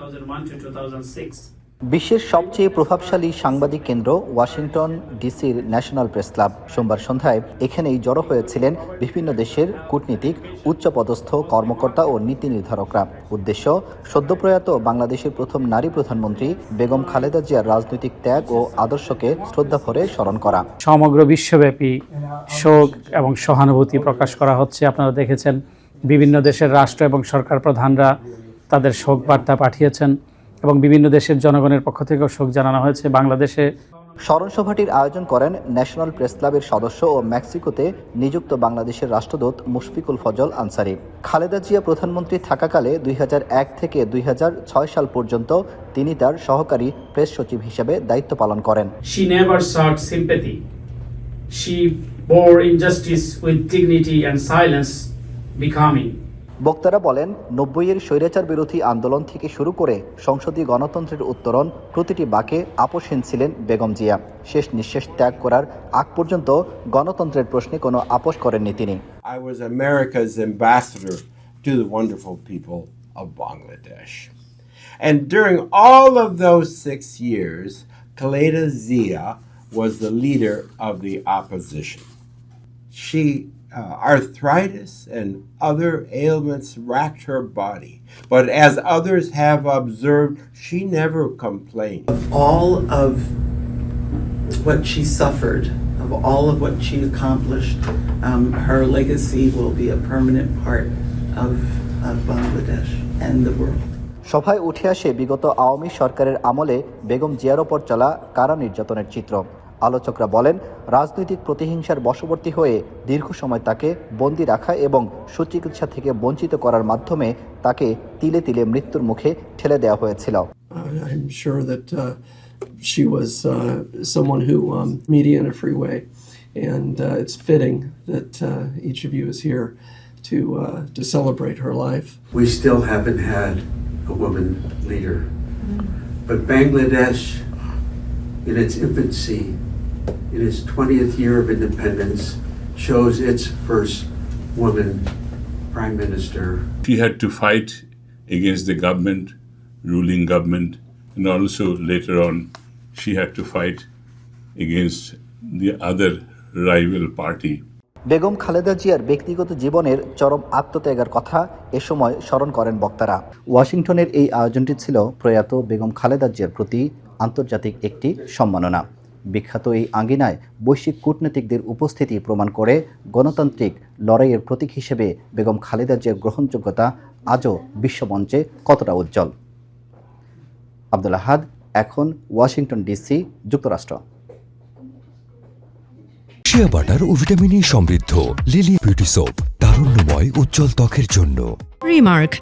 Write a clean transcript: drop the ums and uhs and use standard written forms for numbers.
2001 to 2006. বিশ্বের সবচেয়ে প্রভাবশালী সাংবাদিক কেন্দ্র ওয়াশিংটন ডিসির ন্যাশনাল প্রেস ক্লাব সোমবার সন্ধ্যায় এখানেই জড়ো হয়েছিলেন বিভিন্ন দেশের কূটনীতিক, উচ্চপদস্থ কর্মকর্তা ও নীতি নির্ধারকরা। উদ্দেশ্য সদ্যপ্রয়াত বাংলাদেশের প্রথম নারী প্রধানমন্ত্রী বেগম খালেদা জিয়ার রাজনৈতিক ত্যাগ ও আদর্শকে শ্রদ্ধাভরে স্মরণ করা। সমগ্র বিশ্বব্যাপী শোক এবং সহানুভূতি প্রকাশ করা হচ্ছে। আপনারা দেখেছেন বিভিন্ন দেশের রাষ্ট্র এবং সরকার প্রধানরা তাদের শোক বার্তা পাঠিয়েছেন এবং বিভিন্ন দেশের জনগণের পক্ষ থেকেও শোক জানানো হয়েছে। বাংলাদেশে স্মরণসভাটির আয়োজন করেন ন্যাশনাল প্রেস ক্লাবের সদস্য ও মেক্সিকোতে নিযুক্ত বাংলাদেশের রাষ্ট্রদূত মুশফিকুল ফজল আনসারি। খালেদা জিয়া প্রধানমন্ত্রী থাকাকালে 2001 থেকে 2006 সাল পর্যন্ত তিনি তার সহকারী প্রেস সচিব হিসেবে দায়িত্ব পালন করেন। She never sought sympathy. She bore injustice with dignity and silence becoming. বক্তারা বলেন, 90-এর স্বৈরাচার বিরোধী আন্দোলন থেকে শুরু করে সংসদীয় গণতন্ত্রের উত্তরণ প্রতিটি বাঁকে আপোষহীন ছিলেন বেগম জিয়া। শেষ নিঃশ্বাস ত্যাগ করার আগ পর্যন্ত গণতন্ত্রের প্রশ্নে কোনো আপোষ করেননি তিনি। I was America's ambassador to the wonderful people of Bangladesh. And during all of those 6 years, Khaleda Zia was the leader of the opposition. Arthritis and other ailments racked her body, but as others have observed, she never complained. Of all of what she suffered, of all of what she accomplished, her legacy will be a permanent part of Bangladesh and the world. সভায় উঠে আসে বিগত আওয়ামী সরকারের আমলে বেগম জিয়ার ওপর চলা কারা নির্যাতনের চিত্র। আলোচকরা বলেন, রাজনৈতিক প্রতিহিংসার বশবর্তী হয়ে দীর্ঘ সময় তাকে বন্দী রাখা এবং সুচিকিৎসা থেকে বঞ্চিত করার মাধ্যমে তাকে তিলে তিলে মৃত্যুর মুখে ঠেলে দেওয়া হয়েছিল। I'm sure that she was someone who media in a free way, and it's fitting that each of you is here to celebrate her life. We still haven't had a woman leader, but Bangladesh, in its infancy, in its 20th year of independence, chose its first woman prime minister. She had to fight against the government, ruling government, and also later on she had to fight against the other rival party. Begum Khaleda জিয়ার ব্যক্তিগত জীবনের চরম আত্মত্যাগের কথা এ সময় স্মরণ করেন বক্তারা। ওয়াশিংটনের এই আয়োজনটি ছিল প্রয়াত বেগম খালেদা জিয়ার প্রতি আন্তর্জাতিক একটি সম্মাননা। বিখ্যাত এই আঙ্গিনায় বৈশ্বিক কূটনীতিকদের উপস্থিতি প্রমাণ করে গণতান্ত্রিক লড়াইয়ের প্রতীক হিসেবে বেগম খালেদা জিয়ার গ্রহণযোগ্যতা আজও বিশ্বমঞ্চে কতটা উজ্জ্বল। আব্দুল আহাদ, এখন ওয়াশিংটন ডিসি, যুক্তরাষ্ট্র। শিয়া বাটার ও ভিটামিন ই সমৃদ্ধ লিলি বিউটি সোপ, তারুণ্যময় উজ্জ্বল ত্বকের জন্য। রিমার্ক